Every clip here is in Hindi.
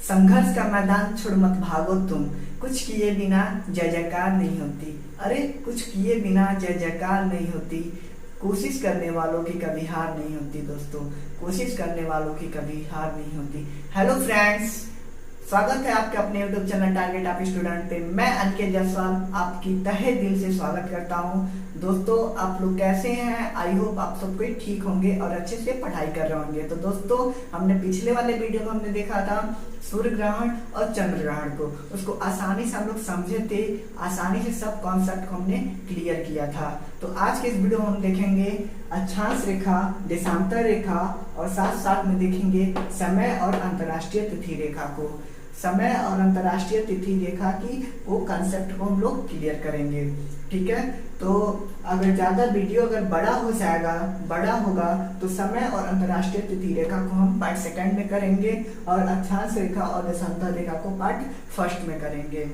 संघर्ष का मैदान छोड़ मत भागो तुम, कुछ किए बिना जय जयकार नहीं होती। अरे कुछ किए बिना जय जयकार नहीं होती। कोशिश करने वालों की कभी हार नहीं होती दोस्तों, कोशिश करने वालों की कभी हार नहीं होती। हेलो फ्रेंड्स, स्वागत है आपके अपने YouTube channel target of student पे। मैं अनिकेत जायसवाल आपकी तहे दिल से स्वागत करता हूं। दोस्तों आप लोग कैसे हैं? आई होप आप सब कोई ठीक होंगे और अच्छे से पढ़ाई कर रहे होंगे। तो दोस्तों हमने पिछले वाले वीडियो में हमने देखा था सूर्य ग्रहण और चंद्र ग्रहण को, उसको आसानी से हम लोग समझे थे, आसानी से सब कॉन्सेप्ट को हमने क्लियर किया था। तो आज के इस वीडियो में हम देखेंगे अक्षांश रेखा, देशांतर रेखा और साथ साथ में देखेंगे समय और अंतर्राष्ट्रीय तिथि रेखा को। समय और अंतर्राष्ट्रीय तिथि रेखा की वो कंसेप्ट को हम लोग क्लियर करेंगे, ठीक है। तो अगर ज्यादा वीडियो अगर बड़ा होगा तो समय और अंतर्राष्ट्रीय तिथि रेखा को हम पार्ट सेकंड में करेंगे और अक्षांश रेखा और देशांतर रेखा को पार्ट फर्स्ट में करेंगे।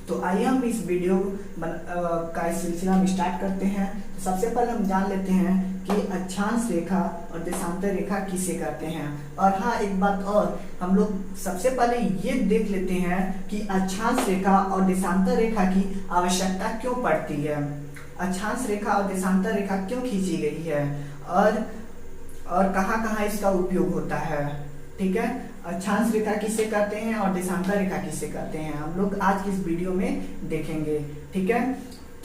तो आइए हम इस वीडियो का इस सिलसिला हम स्टार्ट करते हैं। तो सबसे पहले हम जान लेते हैं कि अक्षांश रेखा और देशांतर रेखा किसे कहते हैं। और हाँ, एक बात और, हम लोग सबसे पहले ये देख लेते हैं कि अक्षांश रेखा और देशांतर रेखा की आवश्यकता क्यों पड़ती है, अक्षांश रेखा और देशांतर रेखा क्यों खींची गई है और कहाँ कहाँ इसका उपयोग होता है, ठीक है। अक्षांश रेखा किसे कहते हैं और देशांतर रेखा किसे कहते हैं, हम लोग आज की इस वीडियो में देखेंगे, ठीक है।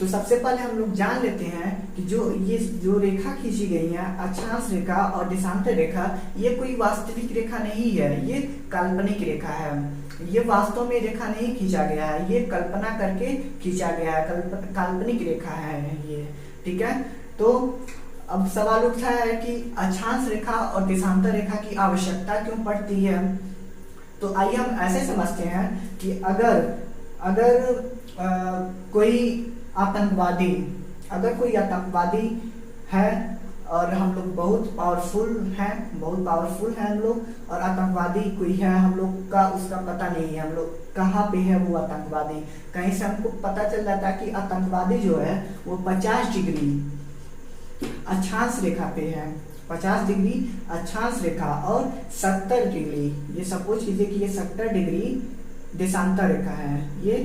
तो सबसे पहले हम लोग जान लेते हैं कि जो रेखा खींची गई है, अक्षांश रेखा और देशांतर रेखा, ये कोई वास्तविक रेखा नहीं है, ये काल्पनिक रेखा है। ये वास्तव में रेखा नहीं खींचा गया है, ये कल्पना करके खींचा गया है, काल्पनिक रेखा है ये, ठीक है। तो अब सवाल उठता है कि अक्षांश रेखा और देशांतर रेखा की आवश्यकता क्यों पड़ती है। तो आइए हम ऐसे समझते हैं कि अगर कोई आतंकवादी है और हम लोग बहुत पावरफुल हैं हम लोग, और आतंकवादी कोई है, हम लोग का उसका पता नहीं है, हम लोग कहाँ पे है वो आतंकवादी। कहीं से हमको पता चल जाता है कि आतंकवादी जो है वो 50 डिग्री अक्षांश रेखा पे है, 50 डिग्री अक्षांश रेखा और 70 डिग्री, ये सपोज कीजिए कि ये 70 डिग्री देशांतर रेखा है, ये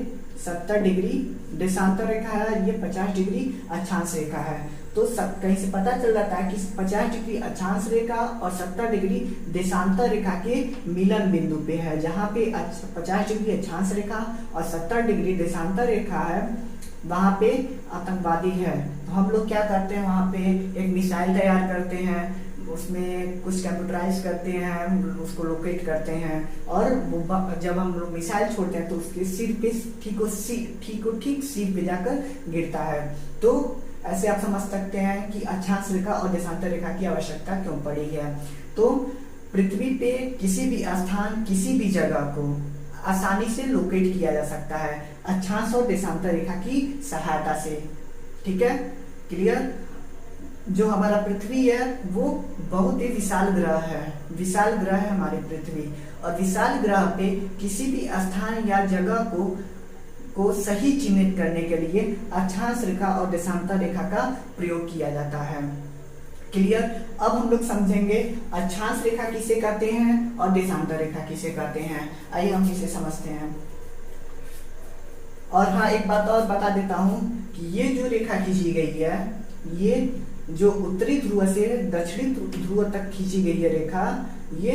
70 डिग्री देशांतर रेखा है, ये 50 डिग्री अक्षांश रेखा है। तो कहीं से पता चल जाता है कि 50 डिग्री अक्षांश रेखा और 70 डिग्री देशांतर रेखा के मिलन बिंदु पे है, जहाँ पे 50 डिग्री अक्षांश रेखा और 70 डिग्री देशांतर रेखा है, वहां पे आतंकवादी है। तो हम लोग क्या करते हैं, वहां पे एक मिसाइल तैयार करते हैं, उसमें कुछ कंप्यूटराइज करते हैं, उसको लोकेट करते हैं, और जब हम लोग मिसाइल छोड़ते हैं तो उसके सिर पे ठीक सिर पे जाकर गिरता है। तो ऐसे आप समझ सकते हैं कि अक्षांश रेखा और देशांतर रेखा की आवश्यकता क्यों पड़ी है। तो पृथ्वी पे किसी भी स्थान, किसी भी जगह को आसानी से लोकेट किया जा सकता है अक्षांश और देशांतर रेखा की सहायता से, ठीक है, क्लियर। जो हमारा पृथ्वी है वो बहुत ही विशाल ग्रह है हमारी पृथ्वी, और विशाल ग्रह पे किसी भी स्थान या जगह को सही चिन्हित करने के लिए अक्षांश रेखा और देशांतर रेखा का प्रयोग किया जाता है, क्लियर। अब हम लोग समझेंगे अक्षांश रेखा किसे कहते हैं और देशांतर रेखा किसे कहते हैं। आइए हम इसे समझते हैं। और हाँ, एक बात और बता देता हूँ कि ये जो रेखा खींची गई है, ये जो उत्तरी ध्रुव से दक्षिणी ध्रुव तक खींची गई है रेखा, ये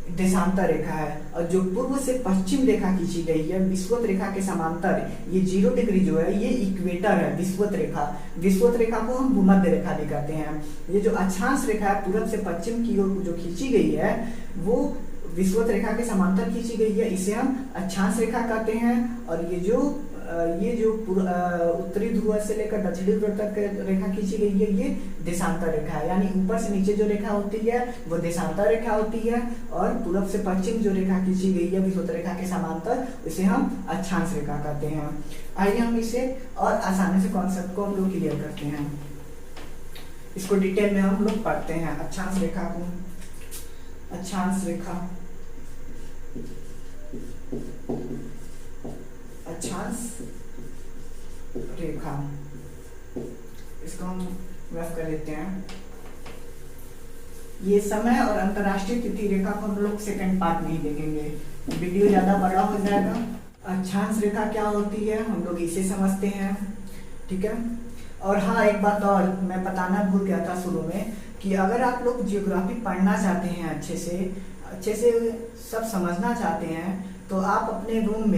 देशांतर रेखा है। और जो पूर्व से पश्चिम रेखा खींची गई है विषुवत रेखा के समांतर, ये 0 डिग्री जो है ये इक्वेटर है, विषुवत रेखा को हम भूमध्य रेखा भी कहते हैं। ये जो अक्षांश रेखा है पूर्व से पश्चिम की ओर जो खींची गई है वो विषुवत रेखा के समांतर खींची गई है, इसे हम अक्षांश रेखा कहते हैं। और ये जो उत्तरी ध्रुव से लेकर दक्षिणी ध्रुव तक रेखा खींची गई है, ये देशांतर रेखा है। यानी ऊपर से नीचे जो रेखा होती है वो देशांतर रेखा होती है, और पूर्व से पश्चिम जो रेखा खींची गई है विषुवत रेखा के समांतर, इसे हम अक्षांश रेखा कहते हैं। आइए हम इसे और आसानी से कॉन्सेप्ट को हम लोग क्लियर करते हैं, इसको डिटेल में हम लोग पढ़ते हैं। अक्षांश रेखा को, अक्षांश रेखा, अक्षांश रेखा, इसको हम रफ कर लेते हैं। ये समय और अंतर्राष्ट्रीय तिथि रेखा को हम लोग सेकंड पार्ट में ही देखेंगे, वीडियो ज़्यादा बड़ा हो जाएगा। अक्षांश रेखा क्या होती है हम लोग इसे समझते हैं, ठीक है। और हाँ, एक बात और मैं बताना भूल गया था शुरू में कि अगर आप लोग जियोग्राफी पढ़ना चाहते हैं, अच्छे से सब समझना चाहते हैं, तो आप अपने रूम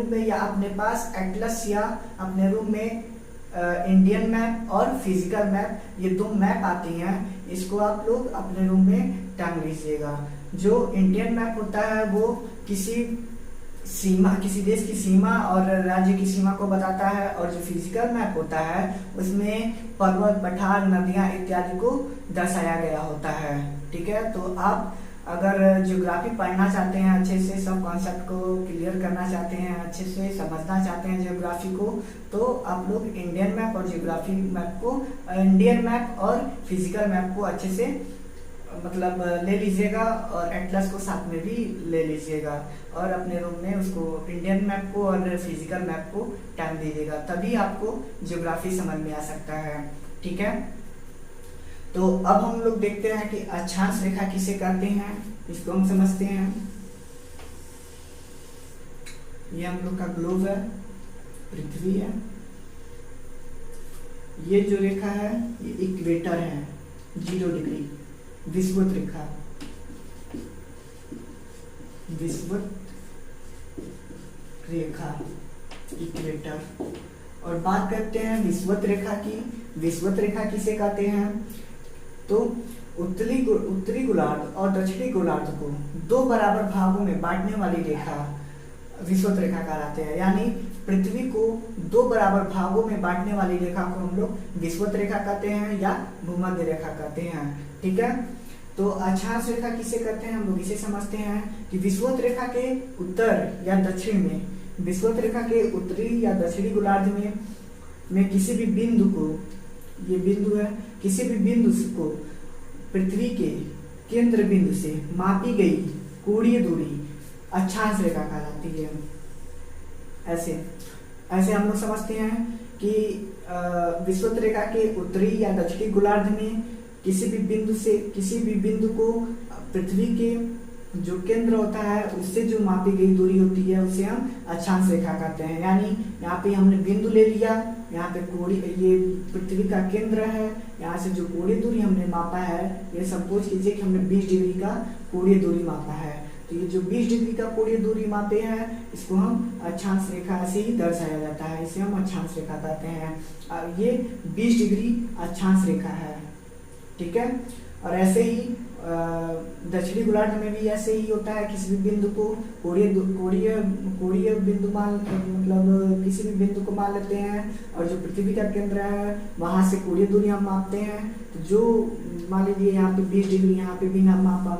में या अपने पास एटलस या अपने रूम में इंडियन मैप और फिजिकल मैप, ये दो मैप आती हैं, इसको आप लोग अपने रूम में टांग लीजिएगा। जो इंडियन मैप होता है वो किसी देश की सीमा और राज्य की सीमा को बताता है, और जो फिजिकल मैप होता है उसमें पर्वत, पठार, नदियां इत्यादि को दर्शाया गया होता है, ठीक है। तो आप अगर ज्योग्राफी पढ़ना चाहते हैं, अच्छे से सब कॉन्सेप्ट को क्लियर करना चाहते हैं, अच्छे से समझना चाहते हैं ज्योग्राफी को, तो आप लोग इंडियन मैप और ज्योग्राफी मैप को, इंडियन मैप और फिजिकल मैप को अच्छे से मतलब ले लीजिएगा, और एटलस को साथ में भी ले लीजिएगा, और अपने रूम में उसको इंडियन मैप को और फिजिकल मैप को टांग दीजिएगा, तभी आपको ज्योग्राफी समझ में आ सकता है, ठीक है। तो अब हम लोग देखते हैं कि अक्षांश रेखा किसे कहते हैं, इसको हम समझते हैं। ये हम लोग का ग्लोब है, पृथ्वी है। ये जो रेखा है ये इक्वेटर है, 0 डिग्री विषुवत रेखा, इक्वेटर। और बात करते हैं विषुवत रेखा की। विषुवत रेखा किसे कहते हैं, तो उत्तरी गोलार्ध और दक्षिणी गोलार्ध को 2 बराबर भागों में बांटने वाली रेखा विषुवत रेखा कहलाते हैं। यानी पृथ्वी को 2 बराबर भागों में बांटने वाली रेखा को हम लोग विषुवत रेखा कहते हैं या भूमध्य रेखा कहते हैं, ठीक है। तो अक्षांश रेखा किसे कहते हैं, हम लोग इसे समझते हैं कि विषुवत रेखा के उत्तर या दक्षिण में, विषुवत रेखा के उत्तरी या दक्षिणी गोलार्ध में किसी भी बिंदु को, ये बिंदु है, किसी भी बिंदु को पृथ्वी के केंद्र बिंदु से मापी गई कोणीय दूरी अक्षांश रेखा कहलाती है। ऐसे हम लोग समझते हैं कि विषुवत रेखा के उत्तरी या दक्षिणी गोलार्ध में किसी भी बिंदु को पृथ्वी के जो केंद्र होता है उससे जो मापी गई दूरी होती है उसे हम अक्षांश रेखा कहते हैं। यानी यहाँ पे हमने बिंदु ले लिया, यहाँ पे ये पृथ्वी का केंद्र है, यहाँ से जो कोणीय दूरी हमने मापा है, ये सपोज कीजिए कि हमने 20 डिग्री का कोणीय दूरी मापा है, तो ये जो 20 डिग्री का कोणीय दूरी मापे हैं इसको हम अक्षांश रेखा से ही दर्शाया जाता है, इसे हम अक्षांश रेखा कहते हैं। ये 20 डिग्री अक्षांश रेखा है, ठीक है। और ऐसे ही दक्षिणी गोलार्ध में भी ऐसे ही होता है, किसी भी बिंदु को कोणीय बिंदु मतलब किसी भी बिंदु को मान लेते हैं, और जो पृथ्वी का केंद्र है वहां से कोणीय दूरी हम मापते हैं। तो जो मान लीजिए यहाँ पे 20 डिग्री, यहाँ पे भी हम मापा,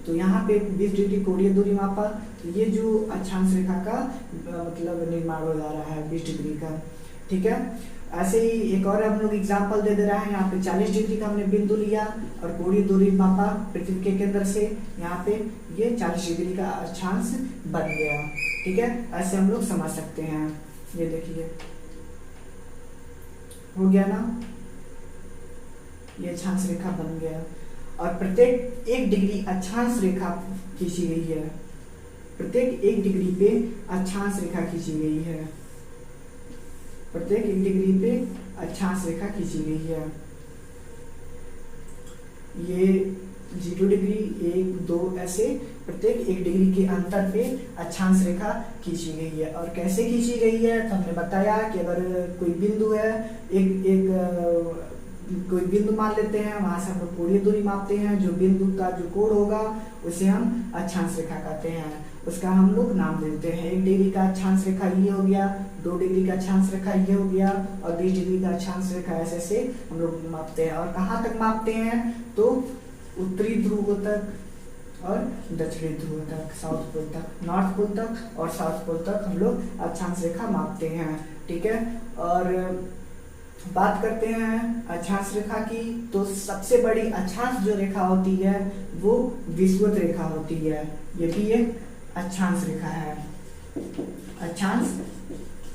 तो यहाँ पे 20 डिग्री कोणीय दूरी मापा, तो ये जो अक्षांश रेखा का मतलब निर्माण हो जा रहा है 20 डिग्री का, ठीक है। ऐसे ही एक और हम लोग एग्जांपल दे रहा है, यहाँ पे 40 डिग्री का हमने बिंदु लिया और कोणीय दूरी मापा पृथ्वी के केंद्र से, यहाँ पे ये 40 डिग्री का अक्षांश बन गया, ठीक है। ऐसे हम लोग समझ सकते हैं। ये देखिए हो गया ना, ये अक्षांश रेखा बन गया। और प्रत्येक 1 डिग्री अक्षांश रेखा खींची गई है, प्रत्येक 1 डिग्री पे अक्षांश रेखा खींची गई है, प्रत्येक 1 डिग्री पे अक्षांश रेखा खींची गई है। ये 0 डिग्री, 1, 2 ऐसे प्रत्येक 1 डिग्री के अंतर पे अक्षांश रेखा खींची गई है। और कैसे खींची गई है, तो हमने बताया कि अगर कोई बिंदु है, कोई बिंदु मान लेते हैं, वहां से हम लोग कोणीय दूरी मापते हैं, जो बिंदु का जो कोण होगा उसे हम अक्षांश रेखा कहते हैं, उसका हम लोग नाम देते हैं। 1 डिग्री का अक्षांश रेखा ये हो गया, 2 डिग्री का अक्षांश रेखा ये हो गया, और 20 डिग्री का अक्षांश रेखा ऐसे हम लोग मापते हैं। और कहाँ तक मापते हैं, तो उत्तरी ध्रुव तक और दक्षिणी ध्रुव तक, साउथ पोल तक, नॉर्थ पोल तक और साउथ पोल तक हम लोग अक्षांश रेखा मापते हैं, ठीक है। और बात करते हैं अक्षांश रेखा की, तो सबसे बड़ी अक्षांश जो रेखा होती है वो विषुवत रेखा होती है। ये भी एक अक्षांश रेखा है, अक्षांश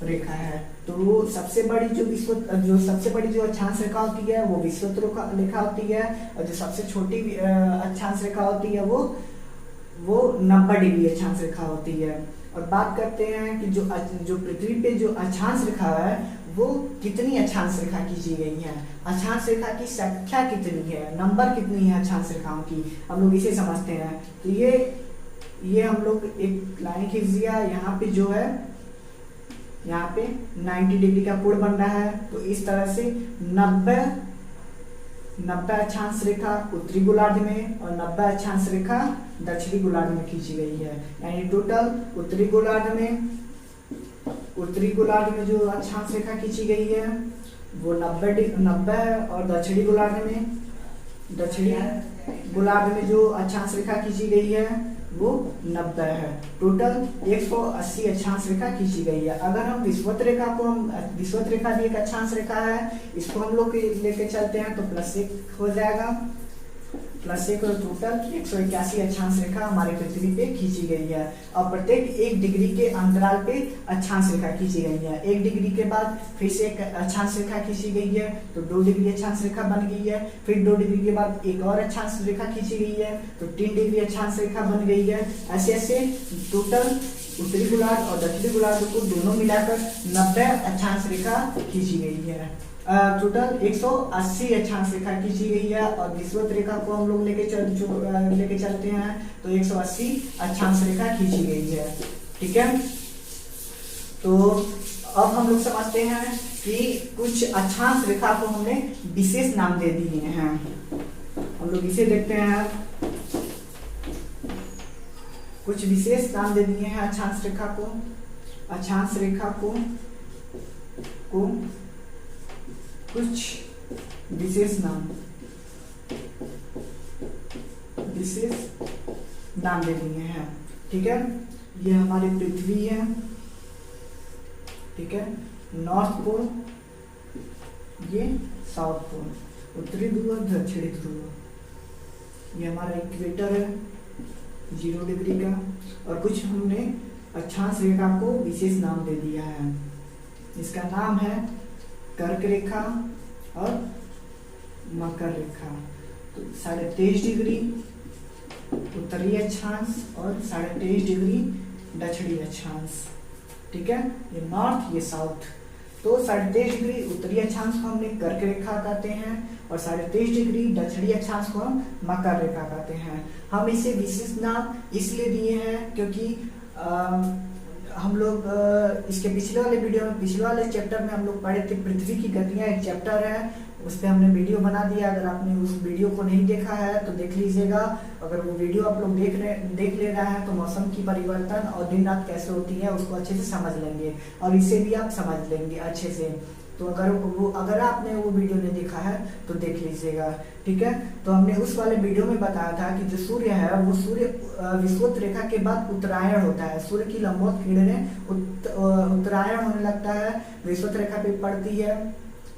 रेखा है। तो सबसे बड़ी जो सबसे बड़ी जो अक्षांश रेखा होती है वो विषुवत रेखा होती है, और जो सबसे छोटी अक्षांश रेखा होती है वो 90 डिग्री अक्षांश रेखा होती है। और बात करते हैं कि जो पृथ्वी पे जो अक्षांश रेखा है वो कितनी अक्षांश रेखा खींची गई है, अक्षांश रेखा की संख्या कितनी है, नंबर कितनी है अक्षांश रेखाओं की, हम लोग इसे समझते हैं। तो ये हम लोग एक लाइन खींच दिया, यहाँ पे जो है यहाँ पे 90 डिग्री का कोण बन रहा है। तो इस तरह से 90 अक्षांश रेखा उत्तरी गोलार्ध में और 90 अक्षांश रेखा दक्षिणी गोलार्ध में खींची गई है। यानी टोटल उत्तरी गोलार्ध में जो अक्षांश रेखा खींची गई है वो 90 है, और दक्षिणी गोलार्ध में जो अक्षांश रेखा खींची गई है वो 90 है। टोटल 180 अक्षांश रेखा खींची गई है। अगर हम विषुवत रेखा भी एक अक्षांश रेखा है, इसको हम लोग लेके चलते हैं तो +1 हो जाएगा, +1 और टोटल 181 अक्षांश रेखा हमारे पृथ्वी पे खींची गई है। और प्रत्येक 1 डिग्री के अंतराल पे अक्षांश रेखा खींची गई है। 1 डिग्री के बाद फिर से एक अक्षांश रेखा खींची गई है, तो 2 डिग्री अक्षांश रेखा बन गई है। फिर 2 डिग्री के बाद एक और अक्षांश रेखा खींची गई है, तो 3 डिग्री अक्षांश रेखा बन गई है। ऐसे ऐसे टोटल उत्तरी गोलार्ध और दक्षिणी गोलार्ध को दोनों मिलाकर 90 अक्षांश रेखा खींची गई है। टोटल 180 अक्षांश रेखा खींची गई है। और विषुवत रेखा को हम लोग लेके चलते हैं तो 180 अक्षांश रेखा खींची गई है। ठीक है, तो अब हम लोग समझते हैं कि कुछ अक्षांश रेखा को हमने विशेष नाम दे दिए हैं। हम लोग इसे देखते हैं, कुछ विशेष नाम दे दिए हैं अक्षांश रेखा को कुछ विशेष नाम दे दिए हैं। ठीक है, ये हमारी पृथ्वी है। ठीक है, नॉर्थ पोल, ये साउथ पोल, उत्तरी ध्रुव, दक्षिणी ध्रुव, ये हमारा इक्वेटर है 0 डिग्री का। और कुछ हमने अक्षांश रेखा को विशेष नाम दे दिया है, इसका नाम है कर्क रेखा और मकर रेखा। तो 23.5 डिग्री उत्तरी अक्षांश और 23.5 डिग्री दक्षिणी अक्षांश। ठीक है, ये नॉर्थ, ये साउथ। तो 23.5 डिग्री उत्तरी अक्षांश को हमने कर्क रेखा कहते हैं, और 23.5 डिग्री दक्षिणी अक्षांश को हम मकर रेखा कहते हैं। हम इसे विशेष नाम इसलिए दिए हैं क्योंकि हम लोग इसके पिछले वाले चैप्टर में हम लोग पढ़े थे पृथ्वी की गतियां, एक चैप्टर है, उस पर हमने वीडियो बना दिया। अगर आपने उस वीडियो को नहीं देखा है तो देख लीजिएगा। अगर वो वीडियो आप लोग देख ले रहे हैं तो मौसम की परिवर्तन और दिन रात कैसे होती है उसको अच्छे से समझ लेंगे, और इसे भी आप समझ लेंगे अच्छे से। तो अगर आपने वो वीडियो नहीं देखा है तो देख लीजिएगा। ठीक है, तो हमने उस वाले वीडियो में बताया था कि जो सूर्य है वो सूर्य विषुवत रेखा के बाद उत्तरायण होता है। सूर्य की लंबवत किरणें उत्तरायण होने लगता है, विषुवत रेखा पे पड़ती है,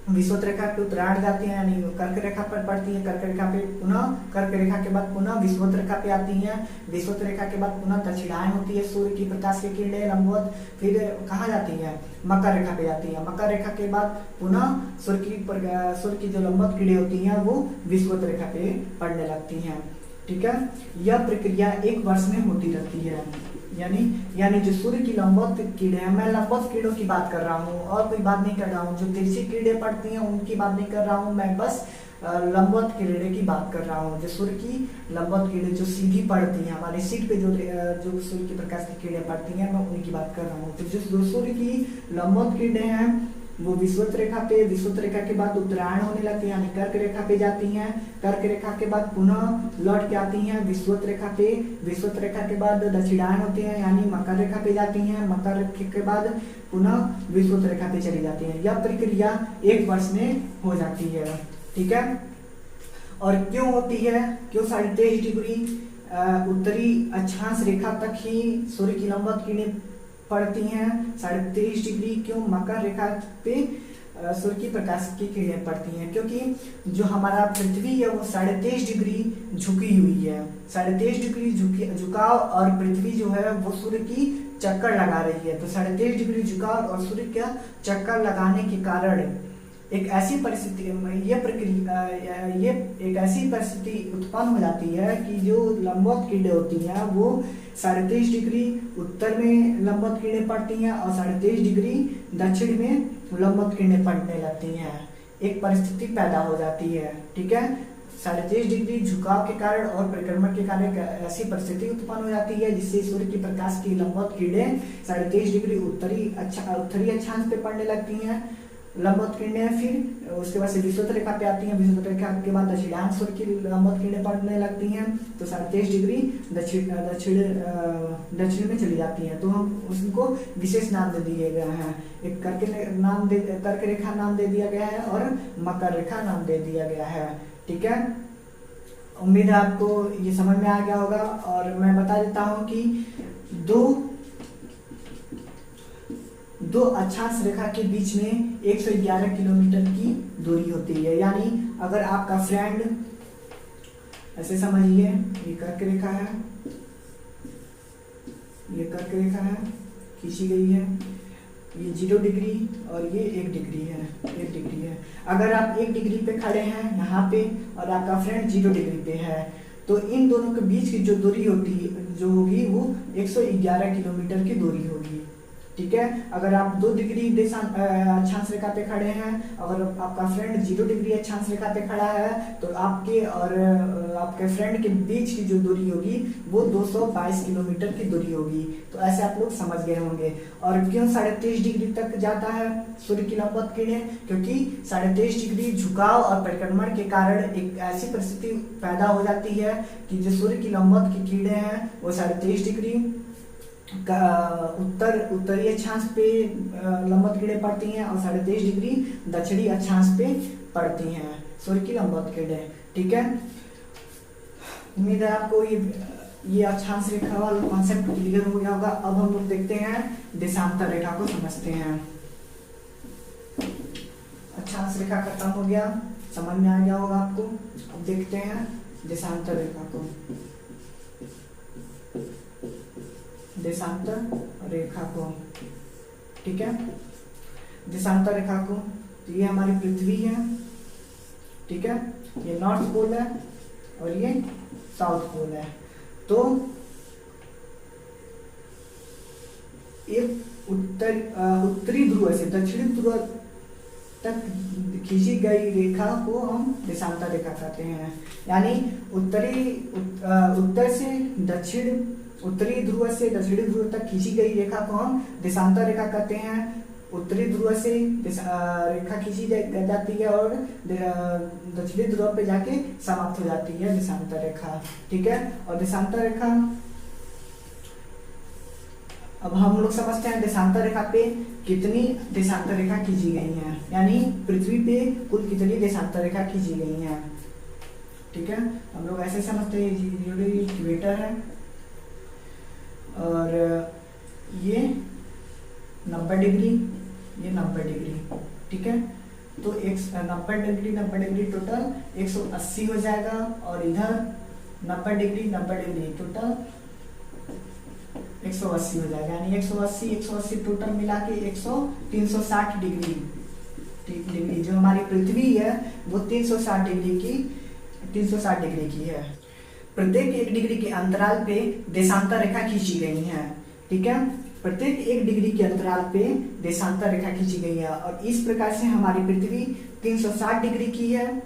विषुवत रेखा पे उत्तरायण जाती है, यानी कर्क रेखा पर पड़ती है, कर्क रेखा पे पुनः कर्क रेखा के बाद पुनः विषुवत रेखा पे आती है, विषुवत रेखा के बाद पुनः दक्षिणायन होती है सूर्य की प्रकाश की किरणें लंबवत, फिर कहाँ जाती है, मकर रेखा पे जाती है। मकर रेखा के बाद पुनः सूर्य की जो लंबवत किरणें होती हैं वो विषुवत रेखा पे पड़ने लगती हैं। ठीक है, यह प्रक्रिया 1 वर्ष में होती रहती है। यानी जो सूर्य की लंबवत किरणें हैं, मैं लंबवत किरणों की बात कर रहा हूँ और कोई बात नहीं कर रहा हूँ। जो तिरछी किरणें पड़ती हैं उनकी बात नहीं कर रहा हूँ, मैं बस लंबवत किरणें की बात कर रहा हूँ। जो सूर्य की लंबवत किरणें जो सीधी पड़ती हैं, हमारे सीट पे जो सूर्य की प्रकाश की किरणें पड़ती हैं, मैं उनकी बात कर रहा हूँ। तो जो सूर्य की लंबवत किरणें हैं वो विषुवत रेखा के बाद उत्तरायण होने लगती है, यानी कर्क रेखा पे जाती हैं। कर्क रेखा के बाद पुनः लौट के आती हैं विषुवत रेखा पे, विषुवत रेखा के बाद दक्षिणायन होती हैं, यानी मकर रेखा पे जाती हैं। मकर रेखा के बाद पुनः विषुवत रेखा पे चली जाती हैं। यह प्रक्रिया 1 वर्ष में हो जाती है। ठीक है, और क्यों होती है, क्यों 23.5 डिग्री उत्तरी अक्षांश रेखा तक ही सूर्य की लंबवत किरणें पड़ती हैं, 23.5 डिग्री क्यों मकर रेखा पे सूर्य की प्रकाश की किरणें पड़ती हैं, क्योंकि जो हमारा पृथ्वी है वो 23.5 डिग्री झुकी हुई है। 23.5 डिग्री झुकाव और पृथ्वी जो है वो सूर्य की चक्कर लगा रही है। तो 23.5 डिग्री झुकाव और सूर्य का चक्कर लगाने के कारण एक ऐसी परिस्थिति ये एक ऐसी परिस्थिति उत्पन्न हो जाती है कि जो लंबवत किरणें होती हैं वो 23.5 डिग्री उत्तर में लंबवत किरणें पड़ती हैं और 23.5 डिग्री दक्षिण में लंबवत किरणें पड़ने लगती हैं। एक परिस्थिति पैदा हो जाती है, ठीक है। 23.5 डिग्री झुकाव के कारण और परिक्रमण के कारण एक ऐसी परिस्थिति उत्पन्न हो जाती है जिससे सूर्य की प्रकाश की लंबवत किरणें 23.5 डिग्री उत्तरी अक्षांश पे पड़ने लगती हैं लंबवत किरणें। फिर उसके बाद से विषुवत रेखा पे आती हैं। विषुवत रेखा के बाद दक्षिणांश सूर्य की लंबवत किरणें पड़ने लगती हैं, तो 23.5 डिग्री दक्षिण में चली जाती हैं। तो हम उसको विशेष नाम दे दिए गए हैं। एक कर्क रेखा नाम दे दिया गया है और मकर रेखा नाम दे दिया गया है, ठीक है। उम्मीद है आपको ये समझ में आ गया होगा। और मैं बता देता हूँ कि दो अक्षांश रेखा के बीच में 111 किलोमीटर की दूरी होती है। यानी अगर आपका फ्रेंड, ऐसे समझिए, ये कर्क रेखा है, ये कर्क रेखा है, खींची गई है, ये 0 डिग्री और ये 1 डिग्री है, 1 डिग्री है। अगर आप 1 डिग्री पे खड़े हैं यहाँ पे और आपका फ्रेंड 0 डिग्री पे है, तो इन दोनों के बीच की जो दूरी होगी वो 111 किलोमीटर की दूरी होगी, ठीक है। अगर आप 2 डिग्री अक्षांश रेखा पे खड़े हैं, अगर आपका फ्रेंड 0 डिग्री अक्षांश रेखा पे खड़ा है, तो आपके और आपके फ्रेंड के बीच की जो दूरी होगी वो 222 किलोमीटर की दूरी होगी। तो ऐसे आप लोग समझ गए होंगे। और क्यों 23.5 डिग्री तक जाता है सूर्य की लंबवत किरणें? क्योंकि 23.5 डिग्री झुकाव और परिक्रमण के कारण एक ऐसी परिस्थिति पैदा हो जाती है कि जो सूर्य की लंबवत की किरणें हैं वो 23.5 डिग्री उत्तरी अक्षांश पे लंबवत किरणें पड़ती हैं और 23.5 डिग्री दक्षिणी अक्षांश पे पड़ती हैं सूर्य की लंबवत किरणें, ठीक है। उम्मीद है आपको ये अक्षांश रेखा वाला कॉन्सेप्ट क्लियर हो गया होगा। अब हम लोग देखते हैं देशांतर रेखा को समझते हैं। अक्षांश रेखा खत्म हो गया, समझ में आ गया होगा आपको। अब देखते हैं देशांतर रेखा को। देशांतर रेखा को, ठीक है। देशांतर रेखा को, तो ये हमारी पृथ्वी है, ठीक है। ये नॉर्थ पोल है और ये साउथ पोल है। तो एक उत्तरी ध्रुव से दक्षिणी ध्रुव तक खींची गई रेखा को हम देशांतर रेखा कहते हैं। यानी उत्तर से दक्षिण, उत्तरी ध्रुव से दक्षिणी ध्रुव तक खींची गई रेखा को हम देशांतर रेखा कहते हैं। उत्तरी ध्रुव से रेखा खींची जाती है और दक्षिणी ध्रुव पे जाके समाप्त हो जाती है देशांतर रेखा, ठीक है। और देशांतर रेखा, अब हम लोग समझते हैं देशांतर रेखा पे कितनी देशांतर रेखा खींची गई हैं, यानी पृथ्वी पे कुल कितनी देशांतर रेखा खींची गई हैं, ठीक है। हम लोग ऐसे समझते हैं ये इक्वेटर है और ये 90 डिग्री, ये 90 डिग्री, ठीक है। तो 90 डिग्री टोटल 180 हो जाएगा और इधर 90 डिग्री टोटल 180 हो जाएगा। यानी 180 टोटल मिला के 360 डिग्री जो हमारी पृथ्वी है वो 360 डिग्री की है। प्रत्येक 1 डिग्री के अंतराल पे देशांतर रेखा खींची गई है, ठीक है। प्रत्येक 1 डिग्री के अंतराल पे देशांतर रेखा खींची गई है और इस प्रकार से हमारी पृथ्वी 360 डिग्री की है।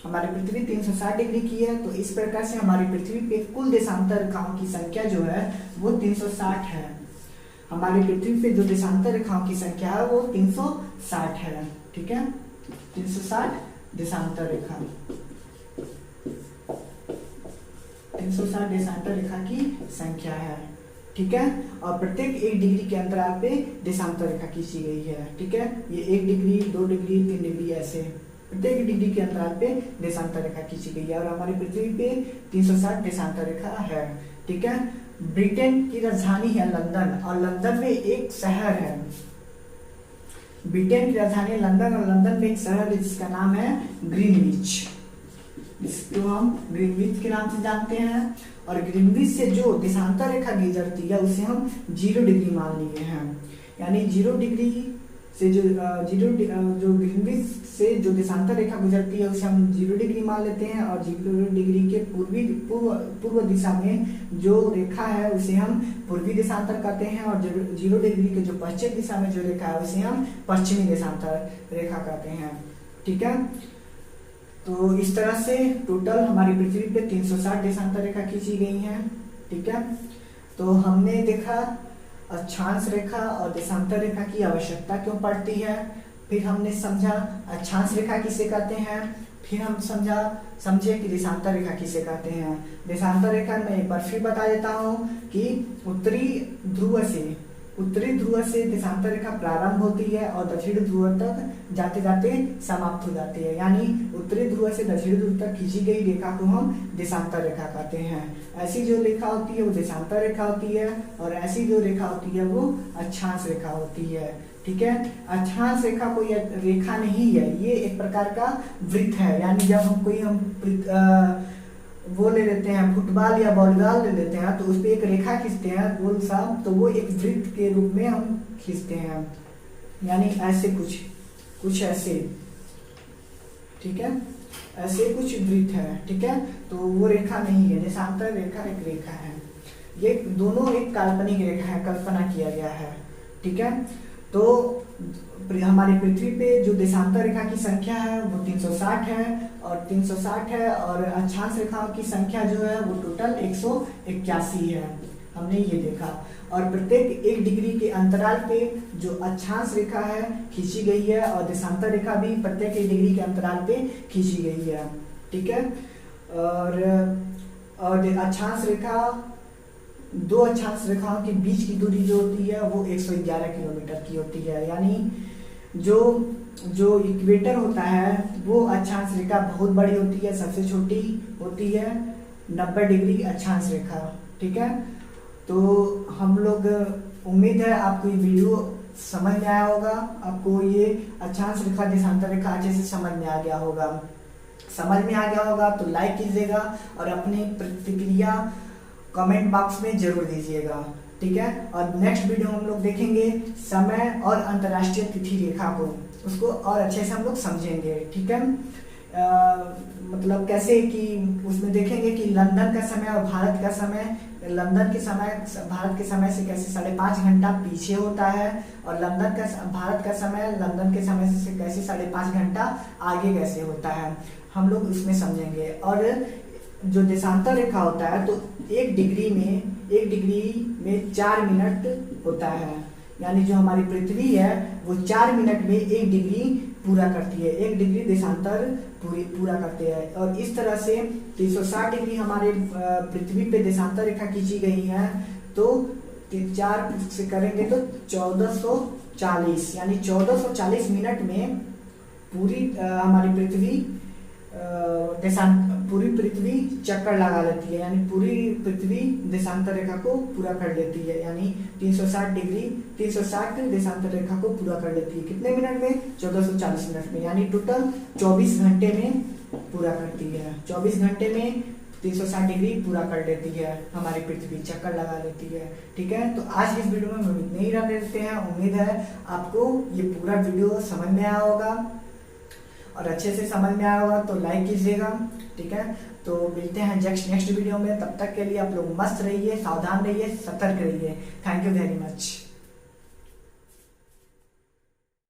हमारी पृथ्वी 360 डिग्री की है, तो इस प्रकार से हमारी पृथ्वी पे कुल देशांतर रेखाओं की संख्या जो है वो 360 है। हमारी पृथ्वी पे जो देशांतर रेखाओं की संख्या है वो 360 है, ठीक है। 360 देशांतर रेखा, 360 देशांतर रेखा की संख्या है, ठीक है। और प्रत्येक 1 डिग्री के अंतराल पे देशांतर रेखा खींची गई है, ठीक है। ये 1 डिग्री, 2 डिग्री, 3 डिग्री, ऐसे प्रत्येक डिग्री के अंतराल पे देशांतर रेखा खींची गई है और हमारी पृथ्वी पे 360 देशांतर रेखा है, ठीक है। ब्रिटेन की राजधानी है लंदन और लंदन में एक शहर है ब्रिटेन की राजधानी लंदन, और लंदन में एक शहर है जिसका नाम है ग्रीनविच, जिसको हम ग्रीनविच के नाम से जानते हैं। और ग्रीनविच से जो देशांतर रेखा गुजरती है उसे हम 0 डिग्री मान लिए हैं। यानी 0 डिग्री से जो ग्रीनविच से जो देशांतर रेखा गुजरती है उसे हम 0 डिग्री मान लेते हैं। और 0 डिग्री के पूर्व दिशा में जो रेखा है उसे हम पूर्वी देशांतर कहते हैं। और 0 डिग्री के जो पश्चिम दिशा में जो रेखा है उसे हम पश्चिमी देशांतर रेखा कहते हैं। ठीक है, तो इस तरह से टोटल हमारी पृथ्वी पे 360 देशांतर रेखा खींची गई हैं। ठीक है, तो हमने देखा अक्षांश रेखा और देशांतर रेखा की आवश्यकता क्यों पड़ती है, फिर हमने समझा अक्षांश रेखा किसे कहते हैं, फिर हम समझे कि देशांतर रेखा किसे कहते हैं। देशांतर रेखा में एक बार फिर बता देता हूँ कि उत्तरी ध्रुव से देशांतर रेखा प्रारंभ होती है और दक्षिण ध्रुव तक जाते जाते समाप्त हो जाती है। यानी उत्तरी ध्रुव से दक्षिण ध्रुव तक खींची गई रेखा को हम देशांतर रेखा कहते हैं। ऐसी जो रेखा होती है वो देशांतर रेखा होती है, और ऐसी जो रेखा होती है वो अक्षांश रेखा होती है। ठीक है, अक्षांश रेखा कोई रेखा नहीं है, ये एक प्रकार का वृत्त है। यानी जब हम वो ले लेते हैं, फुटबॉल या वॉलीबॉल ले लेते हैं तो उस पर एक रेखा खींचते हैं गोल सा, तो वो एक वृत्त के रूप में हम खींचते हैं। यानी ऐसे कुछ ऐसे, ठीक है, ऐसे कुछ वृत्त है। ठीक है, तो वो रेखा नहीं है, देशांतर रेखा एक रेखा है। ये दोनों एक काल्पनिक रेखा है, कल्पना किया गया है। ठीक है, तो हमारी पृथ्वी पे जो देशांतर रेखा की संख्या है वो 360 है, और अक्षांश रेखाओं की संख्या जो है वो टोटल 181 है। हमने ये देखा। और प्रत्येक 1 डिग्री के अंतराल पे जो अक्षांश रेखा है खींची गई है, और देशांतर रेखा भी प्रत्येक 1 डिग्री के अंतराल पे खींची गई है। ठीक है, और अक्षांश रेखा, 2 अक्षांश रेखाओं के बीच की दूरी जो होती है वो 111 किलोमीटर की होती है। यानी जो इक्वेटर होता है वो अक्षांश रेखा बहुत बड़ी होती है, सबसे छोटी होती है 90 डिग्री अक्षांश रेखा। ठीक है, तो हम लोग, उम्मीद है आपको ये वीडियो समझ में आया होगा, आपको ये अक्षांश रेखा देशांतर रेखा अच्छे से समझ में आ गया होगा। तो लाइक कीजिएगा और अपनी प्रतिक्रिया कमेंट बॉक्स में जरूर दीजिएगा। ठीक है, और नेक्स्ट वीडियो हम लोग देखेंगे समय और अंतर्राष्ट्रीय तिथि रेखा को, उसको और अच्छे से हम लोग समझेंगे। ठीक है, मतलब कैसे कि उसमें देखेंगे कि लंदन का समय और भारत का समय, भारत के समय से कैसे 5.5 घंटा पीछे होता है, और भारत का समय लंदन के समय से कैसे 5.5 घंटा आगे कैसे होता है, हम लोग उसमें समझेंगे। और जो देशांतर रेखा होता है तो 1 डिग्री में 4 मिनट होता है। यानी जो हमारी पृथ्वी है वो 4 मिनट में 1 डिग्री पूरा करती है, 1 डिग्री देशांतर पूरा करते हैं। और इस तरह से 360 डिग्री हमारे पृथ्वी पे देशांतर रेखा खींची गई है, तो 4 से करेंगे तो 1440, यानी 1440 मिनट में पूरी हमारी पूरी पृथ्वी चक्कर लगा लेती है। यानी पूरी पृथ्वी देशांतर रेखा को पूरा कर लेती है। यानी 360 देशांतर रेखा को पूरा कर लेती है। कितने मिनट में? 1440 मिनट में। यानी टोटल 24 घंटे में पूरा करती है। 24 घंटे में 360 डिग्री पूरा कर लेती है हमारी पृथ्वी, चक्कर लगा लेती है। ठीक है, तो आज इस वीडियो में हम इतने ही रख देते हैं। उम्मीद है आपको ये पूरा वीडियो समझ में आया होगा, और अच्छे से समझ में आया होगा तो लाइक कीजिएगा। ठीक है, तो मिलते हैं नेक्स्ट वीडियो में। तब तक के लिए आप लोग मस्त रहिए, सावधान रहिए, सतर्क रहिए। Thank you very much.